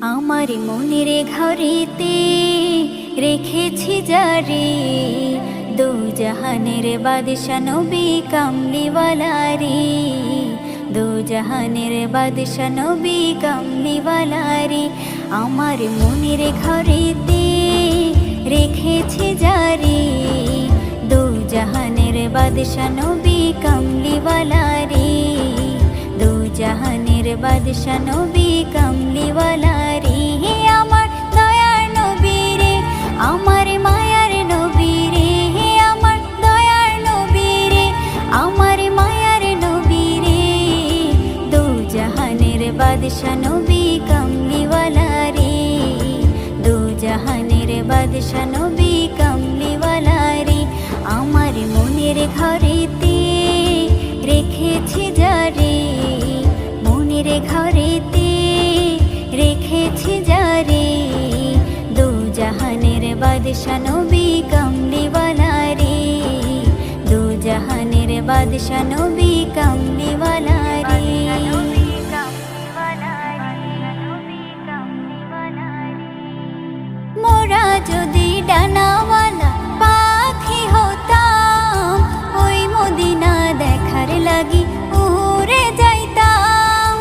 আমার মনের ঘরেতে রেখেছি যারে, দু জাহানের বাদশা নবী কামলিওয়ালা রে, দু জাহানের বাদশা নবী কামলিওয়ালা রে। আমার মনের ঘরেতে রেখেছি যারে, দু জাহানের বাদশা নবী কামলিওয়ালা রে, দু জাহানের বাদশা নবী কামলিওয়ালা রে। আমার দয়ার নবী রে, আমার মায়ার নবী রে, আমার দয়ার নবী রে, আমার মায়ার নবী রে, দু জাহানের বাদশা নবী কামলিওয়ালা রে, দু জাহানের বাদশা নবী কামলিওয়ালা রে। আমার মনের ঘরেতে রেখেছি যারে, মনের ঘরেতে রেখেছি যারে, দু জাহানের বাদশা নবী কামলিওয়ালা রে, দু জাহানের বাদশা নবী কামলিওয়ালা রে। মোরা যদি ডানাওয়ালা পাখি হতাম, ওই মদিনা দেখার লাগি উড়ে যাইতাম।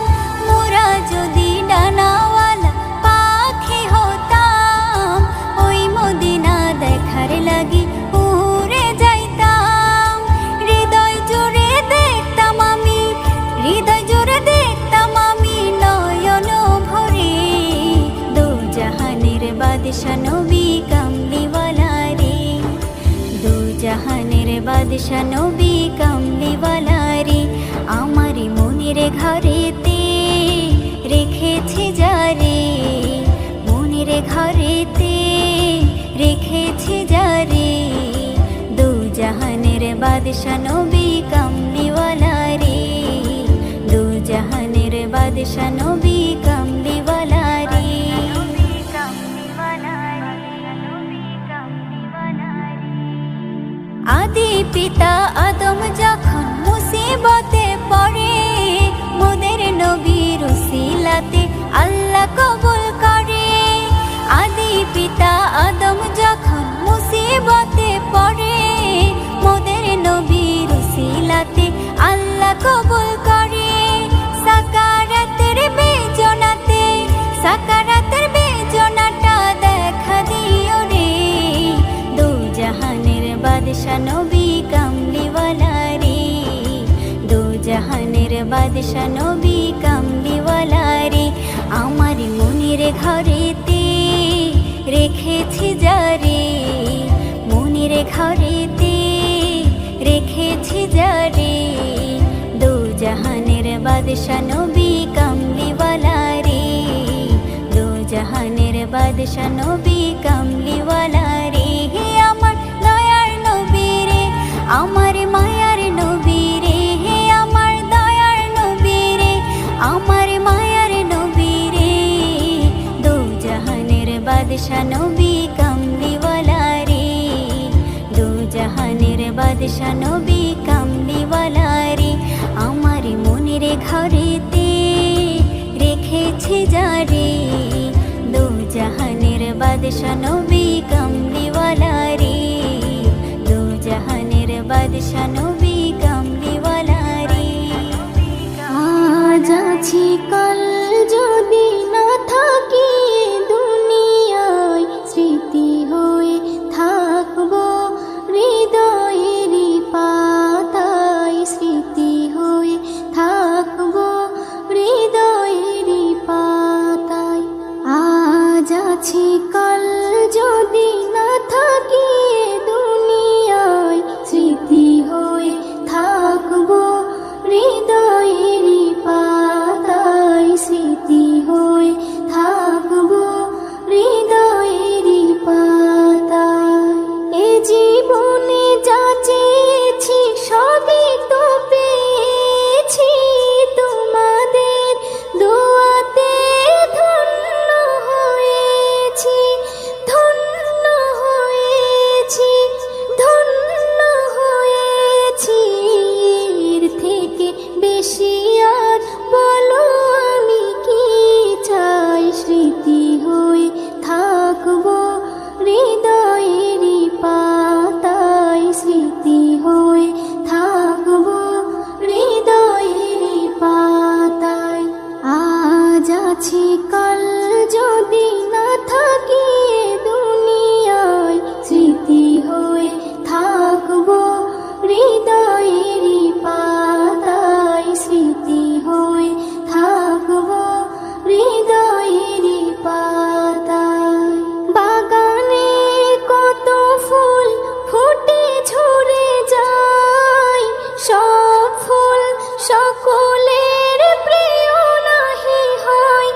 মোরা যদি ডানাওয়ালা পাখি হতাম, ওই মদিনা দেখার লাগি উড়ে যাইতাম। হৃদয় জুড়ে দেখতাম আমি, হৃদয় জুড়ে দেখতাম আমি নয়ন ভরে, দু জাহানের বাদশা নবী কামলিওয়ালা রে, দু জাহানের বাদশা নবী কামলিওয়ালা রে। আমার মনের ঘরেতে রেখেছি যারে, মনের ঘরেতে রেখেছি যারে, দু জাহানের বাদশা নবী কামলিওয়ালা রে, দু জাহানের বাদশা নবী কামলিওয়ালা রে। আদি পিতা আদম যখন মুসিবতে পড়ে, মোদের নবীর উসিলাতে আল্লাহ কবুল করে। আদি পিতা আদম যখন মুসিবতে পড়ে, মোদের নবীর উসিলাতে আল্লাহ কবুল করে। সাকারাতের বেজনাতে, সাকারাতের বেজনাটা দেখা দিও রে, দু জাহানের বাদশা নবী কামলিওয়ালা রে, দু জাহানের বাদশা নবী কামলিওয়ালা রে। আমার মনের ঘরেতে রেখেছি যারে, মনের ঘরেতে রেখেছি যারে, দু জাহানের বাদশা নবী কামলিওয়ালা রে, দু জাহানের বাদশা নবী কামলিওয়ালা রে। আমার দয়ার নবী রে, আমার মায়ার নবী রে, আমার দয়ার নবী রে, আমার মায়ার নবী রে, দু জাহানের বাদশা নবী কামলিওয়ালা রে, দু জাহানের বাদশা নবী কামলিওয়ালা রে। আমার মনের ঘরেতে রেখেছি যারে, দু জাহানের বাদশা নবী কামলিওয়ালা রে, দু জাহানের বাদশা নবী কামলিওয়ালা রে। আজ আছি কাল যদি না থাকি দুনিয়ায়, স্মৃতি হয়ে থাকবো হৃদয়েরই পাতায়, স্মৃতি হয়ে থাকবো হৃদয়েরই পাতায়। আজ আছি কাল যদি না থাকি দুনিয়ায়, স্মৃতি হয়ে থাকবো হৃদয়েরই পাতায়, স্মৃতি হয়ে থাকবো হৃদয়েরই পাতায়। এ জীবনে যা চেয়েছি সবই তো পেয়েছি, তোমাদের দোয়াতে ধন্য হয়েছি, ধন্য হয়েছি, ধন্য হয়েছি। এর থেকে বেশি আর বলো আমি কি চাই। আছি কাল যদি না থাকি এ দুনিয়ায়, স্মৃতি হয়ে থাকবো হৃদয়েরই পাতায়, স্মৃতি হয়ে থাকবো হৃদয়েরই পাতায়। বাগানে কত ফুল ফুটে ঝরে যায়, সব ফুল সকলের প্রিয় নাহি হয়,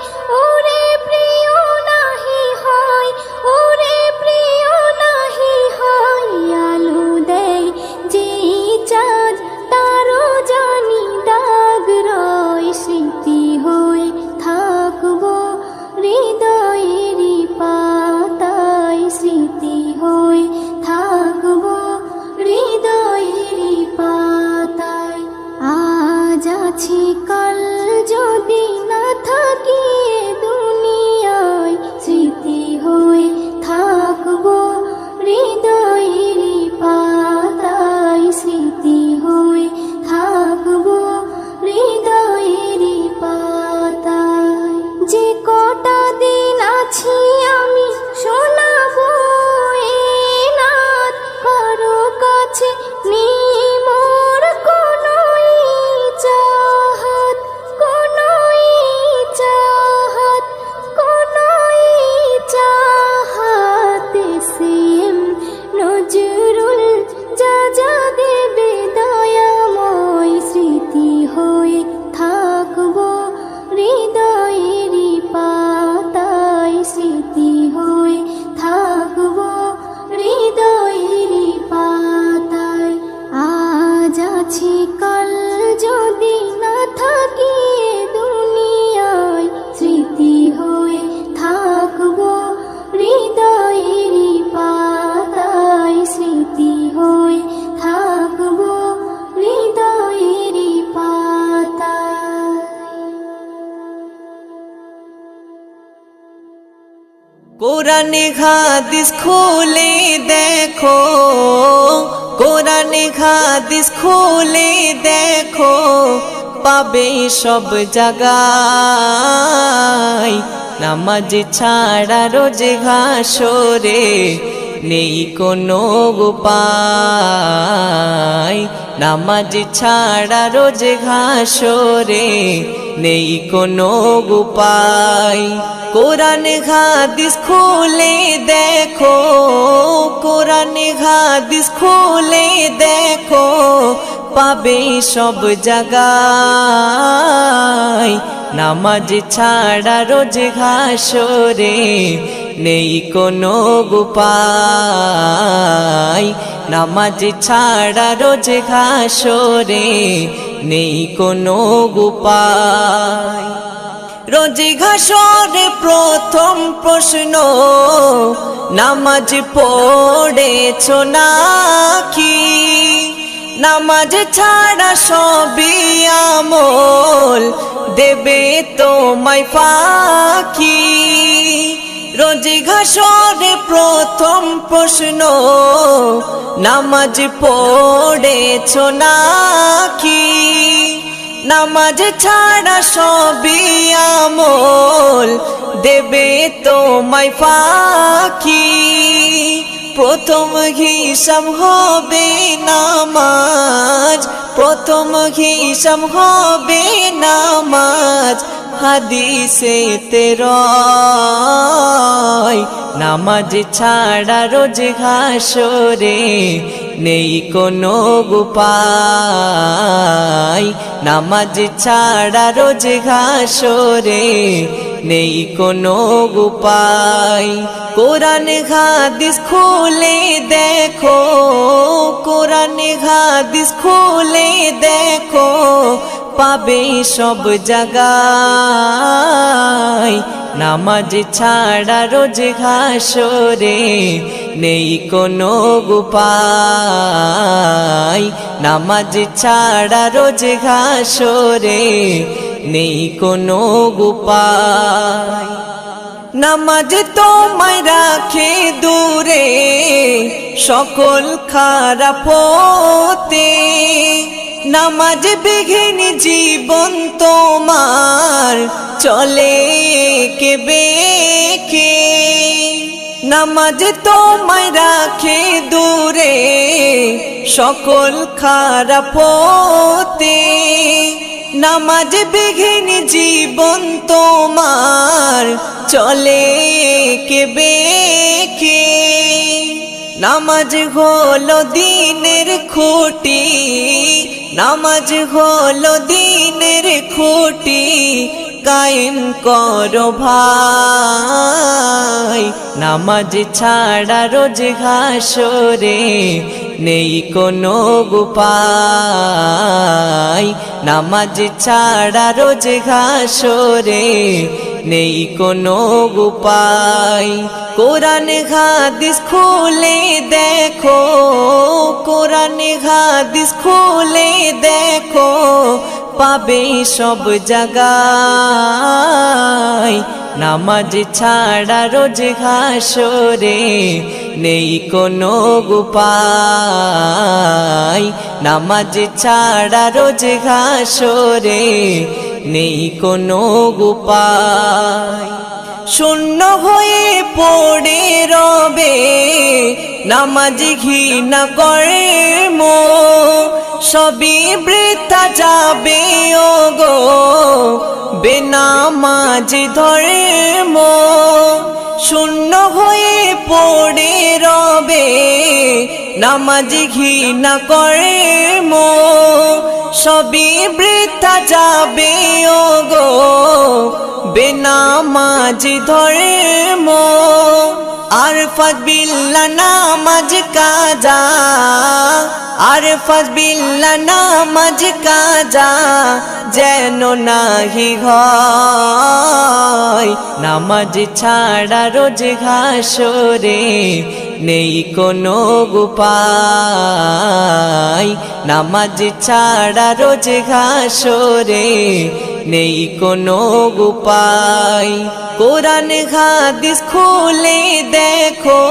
ওরে প্রিয় নাহি হয়, ওরে প্রিয় নাহি হয়। আলো দেয় যে চাঁদ তারও জানি দাগ রয়, স্মৃতি হয়ে থাকবো হৃদয়েরই পাতায়, স্মৃতি হয়ে থাকবো হৃদয়েরই পাতায়। আজ আছি কাল যদি না থাকি এ দুনিয়ায়, স্মৃতি হয়ে থাকবো হৃদয়েরই পাতায়, স্মৃতি হয়ে থাকবো হৃদয়েরই পাতায়। যে কটা দিন আছি আমি শোনাবো এ নাত, কারো কাছে নেই মোর কোনো চাহাত, কোনো চাহাত, কোনো চাহাত। সেম নজরুল যা যা দেবে দয়াময়, স্মৃতি হয়ে থাকবো হৃদয়েরই পাতায়, স্মৃতি হয়ে থাকবো হৃদয়েরই পাতায়। আজ আছি কাল যদি না থাকি এ দুনিয়ায়, স্মৃতি হয়ে থাকবো হৃদয়েরই পাতায়, স্মৃতি হয়ে থাকবো হৃদয়েরই পাতায়। কোরআনে হাদিস খুলে দেখো, কোরআনে হাদিস খুলে দেখো, পাবে সব জায়গায়। নামাজ ছাড়া রোজে হাসরে নেই কোনো উপায়, নামাজ ছাড়া রোজে হাসরে নেই কোনো উপায়। কোরআন হাদিস খুলে দেখো, কোরআন হাদিস খুলে দেখো, পাবে সব জায়গায়। নামাজ ছাড়া রোজ হাসরে নেই কোনো উপায়, নামাজ ছাড়া রোজ হাসরে নেই কোনো উপায়। রোজ হাসরে প্রথম প্রশ্ন, নামাজ পড়েছো নাকি? নামাজ ছাড়া সবই আমল দেবে তোমায় ফাঁকি। রোজ হাসরে প্রথম প্রশ্ন, নামাজ পড়েছো নাকি? নামাজ ছাড়া সবই আমল দেবে তোমায় ফাঁকি। প্রথম হিসাব হবে নামাজ, প্রথম হিসাব হবে নামাজ। হাদিসেতে রয় নামাজ ছাড়া রোজ হাসরে নেই কোনো উপায়, নামাজ ছাড়া রোজ হাসরে নেই কোনো উপায়। কোরআন হাদিস খুলে দেখো, কোরআন হাদিস খুলে দেখো, পাবে সব জায়গায়। নামাজ ছাড়া রোজ হাসরে নেই কোনো উপায়, নামাজ ছাড়া রোজ হাসরে নেই কোনো উপায়। নামাজ তোমায় রাখে দূরে সকল খারাপ হতে, নামাজ বিঘিন জীবন তোমার চলে কে বেকে নামাজ তোমায় রাখে দূরে সকল খারাপ হতে নামাজ বিঘিন জীবন তোমার চলে কে বেকে নামাজ হলো দিনের খুঁটি নামাজ হলো দিনের খুঁটি কায়েম করো ভাই নামাজ ছাড়া রোজ হাসরে নেই কোনো উপায় নামাজ ছাড়া রোজ হাসরে নেই কোনো উপায় কোরআন হাদিস খুলে দেখো কোরআন হাদিস খুলে দেখো পাবে সব জায়গায় নামাজ ছাড়া রোজ হাসরে নেই কোনো উপায় নামাজ ছাড়া রোজ হাসরে নেই কোনো উপায় শূন্য হয়ে পড়ে রবে নামাজ ঘৃণা করে সবই বৃথা যাবে ওগো বেনামাজ ধর্ম শূন্য হয়ে পড়ে রবে নামাজ ঘৃণা করে সবই বৃথা যাবে ওগো বেনামাজ ধর্ম আর ফাজবিল্লা নামাজ কাজা আর ফাজবিল্লা নামাজ কাজা যেন নাহি হয় নামাজ ছাড়া রোজ হাসরে নেই কোনো উপায় নামাজ ছাড়া রোজ হাসরে নেই কোনো উপায় কোরআন হাদিস খুলে দেখো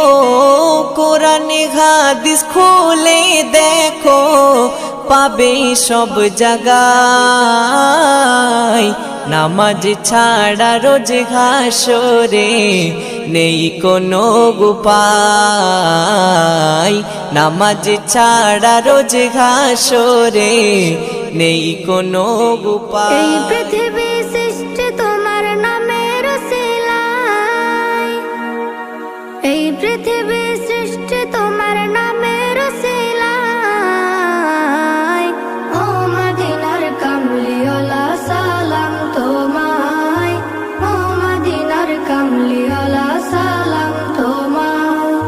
কোরআন হাদিস খুলে দেখো পাবে সব জায়গায় নামাজ ছাড়া রোজ হাসরে নেই কোনো উপায় নামাজ ছাড়া রোজ হাসরে নেই কোনো উপায় এই পৃথিবী সৃষ্টি তোমার নামের উসিলায় এই পৃথিবী সৃষ্টি তোমার নামের উসিলায় ও মদিনার কামলিওয়ালা সালাম তোমায় ও মদিনার কামলিওয়ালা সালাম তোমায়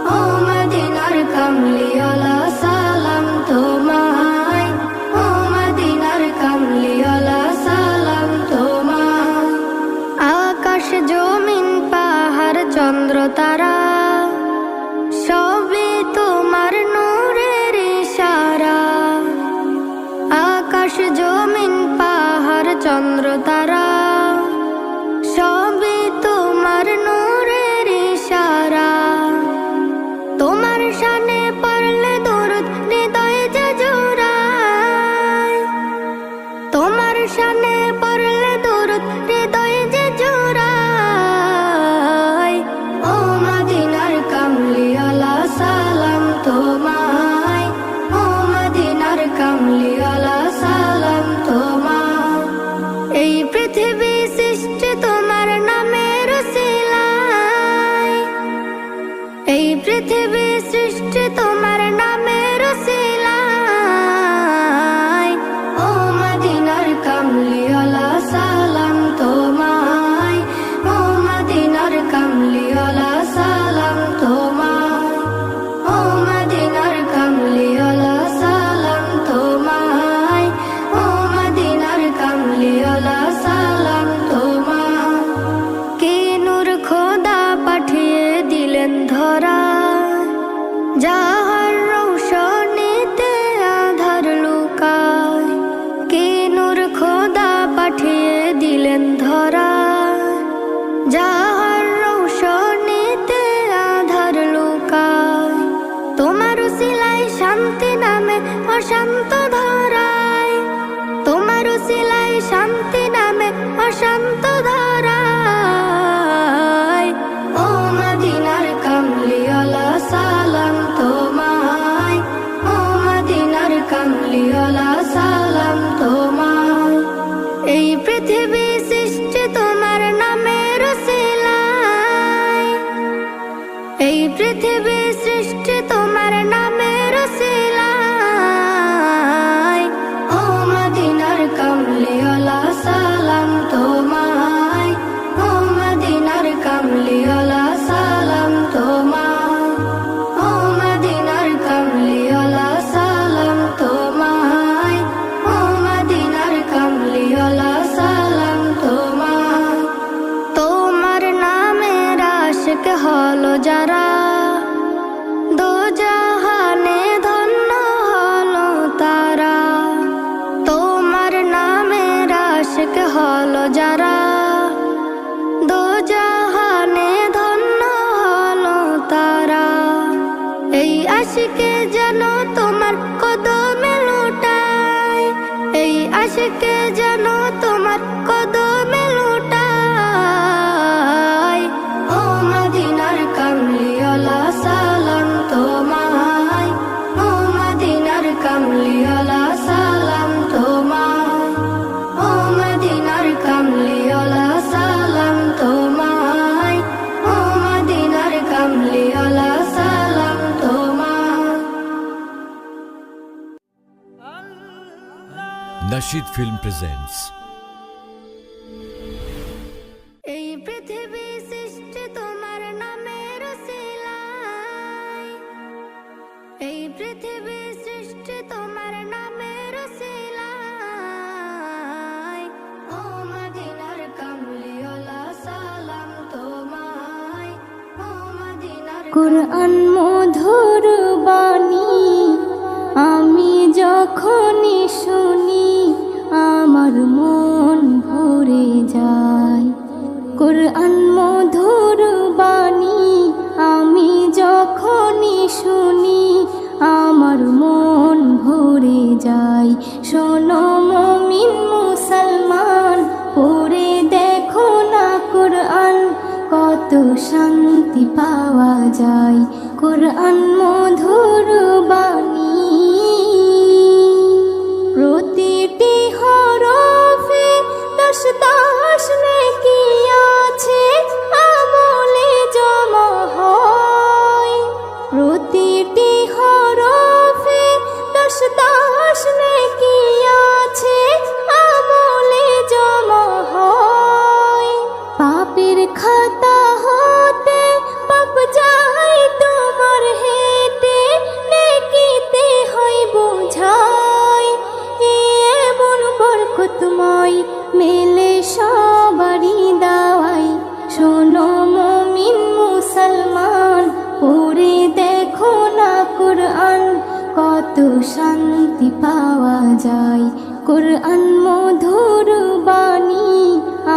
ও মদিনার কামলিওয়ালা সালাম তোমায় ও মদিনার কামলিওয়ালা সালাম তোমায় আকাশ জমিন পাহাড় চন্দ্র তারা সবই তোমার নূরের ইশারা আকাশ জমিন পাহাড় চন্দ্র তারা সবই তোমার নূরের ইশারা তোমার শানে পড়লে দরুদ হৃদয় যে জোড়ায় তোমার শানে পড়লে দরুদ হৃদয় যে জোড়ায় ও মদিনার কামলিওয়ালা সালাম তোমায় ও মদিনার কামলিওয়ালা সালাম তোমায় এই পৃথিবী সৃষ্টি তোমার নামের উসিলায় এই পৃথিবী সৃষ্টি তোমার নামের উসিলায় ও মদিনার কামলিওয়ালা সালাম তোমায় ও মদিনার কামলিওয়ালা সালাম তোমায় ও মদিনার কামলিওয়ালা সালাম তোমায় ও মদিনার কামলিওয়ালা সালাম তোমায় কে নূর খোদা পাঠিয়ে দিলেন ধরা যাহার রৌশনীতে আধার লুকায় কে নূর খোদা পাঠিয়ে দিলেন ধরা যাহার রৌশনীতে আধার লুকায় তোমার উসিলায় শান্তি নামে অশান্ত ধরায় তোমার উসিলায় শান্তি নামে অশান্ত ধরায় পৃথিবী সৃষ্টি তোমার নামের উসিলায় ও মদিনার কামলিওয়ালা সালাম তোমায় ও মদিনার কামলিওয়ালা সালাম তোমায় ও মদিনার কামলিওয়ালা সালাম তোমায় ও মদিনার কামলিওয়ালা সালাম তোমায় তোমার নামের আশিক হলো যারা দো জাহানে ধন্য হলো তারা তোমার নামের আশিক হলো যারা দো জাহানে ধন্য হলো তারা এই আশিকে যেন তোমার কদমে লুটায় এই আশিকে যেন তোমার কদমে লুটায় ও মদিনার কামলিওয়ালা সালাম তোমায় ও মদিনার কামলিওয়ালা সালাম তোমায় ও মদিনার কামলিওয়ালা সালাম তোমায় ও মদিনার কামলিওয়ালা সালাম তোমায় Nasheed Film presents এই পৃথিবী সৃষ্টি তোমার নামের উসিলায় এই পৃথিবী সৃষ্টি তোমার নামের উসিলায় ও মদিনার কামলিওয়ালা সালাম তোমায় ও মদিনার কোরআন মধুর বাণী আমি যখনই শুনি আমার মন ভরে যায় কোরআন মধুর বাণী আমি যখনই শুনি আমার মন ভরে যায় শোনো মুমিন মুসলমান পড়ে দেখো না কোরআন কত শান্তি পাওয়া যায় কোরআন মধুর বাণী প্রতিটি হরফে দশ দশ নেকি আছে আমলে জমা হয় প্রতিটি হরফে দশ দশ নেকি আছে আমলে জমা হয় পাপের খাতা হতে পাপ যায় তোমার হেঁটে নেকিতে হয় বোঝাই এমন বরকতময় মেলে সবারই দাওয়াই শোনো মুমিন মুসলমান পড়ে দেখো না কোরআন কত শান্তি পাওয়া যায় কোরআন মধুর বাণী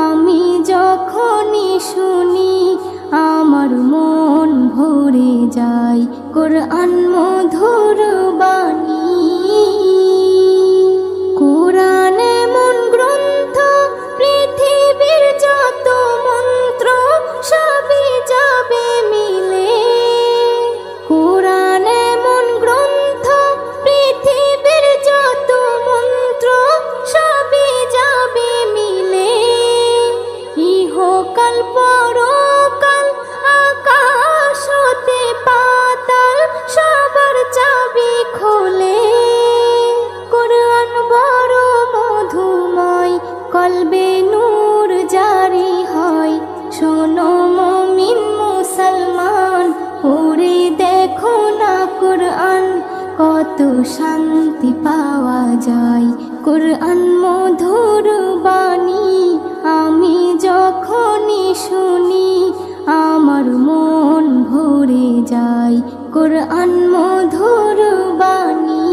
আমি যখনই শুনি আমার মন ভরে যায় কোরআন মধুর বাণী কোরআন এমন গ্রন্থ পৃথিবীর যত মন্ত্র সবই যাবে মিলে কোরআন এমন গ্রন্থ পৃথিবীর যত মন্ত্র সবই যাবে মিলে ইহকাল পরকাল আকাশ হতে পাতাল সবার চাবি খোলে কোরআন বড় মধুময় কলবে নূর জারি হয় শোনো মুমিন মুসলমান পড়ে দেখো না কোরআন কত শান্তি পাওয়া যায় কোরআন মধুর বাণী আমি যখনই শুনি আমার মন ভরে যায় কোরআন মধুর বাণী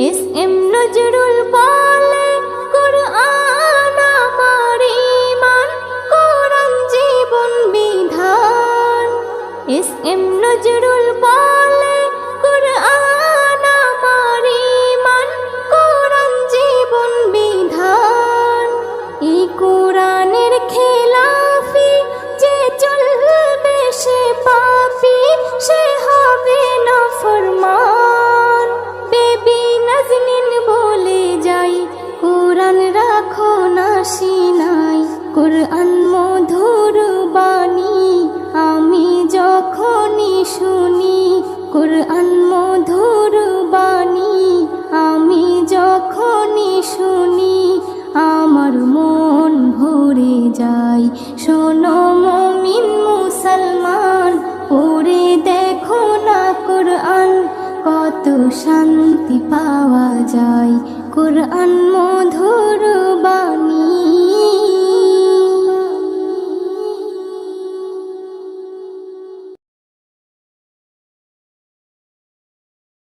এস এম নজরুল বলে কোরআন আমার ঈমান কোরআন জীবন বিধান এস এম নজরুল বলে কোরআন আমার ঈমান কোরআন জীবন বিধান এই কোরআনের খেলাফি যে চলবে সে পাপী সে হবে নাফরমান বেবি নাজনীন বলে যাই কোরআন রাখো না সিনাই কোরআন মধুর বাণী আমি কুরআন মধুর বাণী আমি যখনই শুনি আমার মন ভরে যায়। শোনো মুমিন মুসলমান, পড়ে দেখো না কুরআন, কত শান্তি পাওয়া যায়। কুরআন